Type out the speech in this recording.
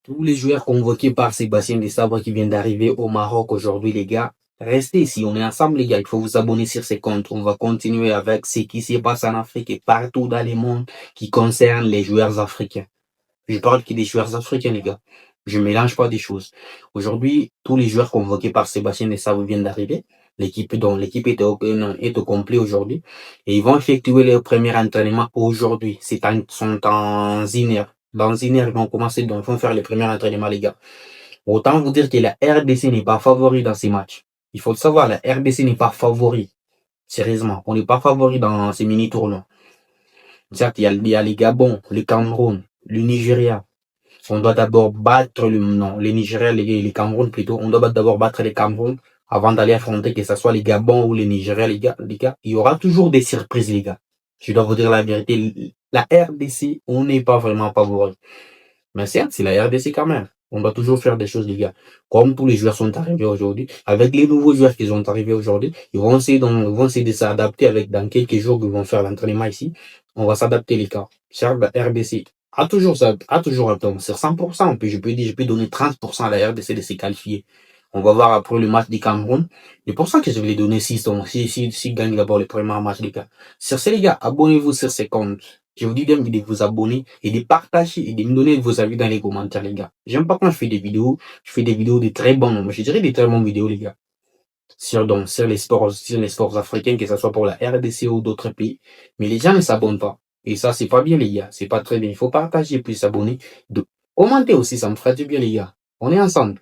Tous les joueurs convoqués par Sébastien Desabre qui viennent d'arriver au Maroc aujourd'hui, les gars, restez ici, on est ensemble, les gars. Il faut vous abonner sur ces comptes. On va continuer avec ce qui se passe en Afrique et partout dans le monde qui concerne les joueurs africains. Je parle que des joueurs africains, les gars. Je mélange pas des choses. Aujourd'hui, tous les joueurs convoqués par Sébastien Desabre viennent d'arriver. L'équipe est au complet aujourd'hui. Et ils vont effectuer leur premier entraînement aujourd'hui. Sont en Ziner. Dans Ziner, ils vont commencer, donc, ils vont faire les premiers entraînements, les gars. Autant vous dire que la RDC n'est pas favori dans ces matchs. Il faut le savoir, la RDC n'est pas favori. Sérieusement, on n'est pas favori dans ces mini-tournois. Certes, il y a les Gabon, le Cameroun, le Nigeria. On doit d'abord battre les Nigériens, les Cameroun plutôt. On doit d'abord battre les Cameroun avant d'aller affronter que ce soit les Gabon ou les Nigériens, les gars. Il y aura toujours des surprises, les gars. Je dois vous dire la vérité. La RDC, on n'est pas vraiment favori. Mais certes, c'est la RDC quand même. On doit toujours faire des choses, les gars. Comme tous les joueurs sont arrivés aujourd'hui, avec les nouveaux joueurs qui sont arrivés aujourd'hui, ils vont essayer de s'adapter dans quelques jours qu'ils vont faire l'entraînement ici. On va s'adapter, les gars. Certes, la RDC a toujours attends, sur 100%, je peux donner 30% à la RDC de se qualifier. On va voir après le match du Cameroun. C'est pour ça que je vais les donner 6 donc, si gagnent d'abord le premier match, les gars. Sur ces, les gars, abonnez-vous sur ces comptes. Je vous dis bien de vous abonner et de partager et de me donner vos avis dans les commentaires, les gars. J'aime pas quand je fais des vidéos. Je fais des vidéos de très bons, je dirais des très bonnes vidéos, les gars. Sur les sports africains, que ce soit pour la RDC ou d'autres pays. Mais les gens ne s'abonnent pas. Et ça, c'est pas bien, les gars. C'est pas très bien. Il faut partager puis s'abonner. Commenter aussi, ça me ferait du bien, les gars. On est ensemble.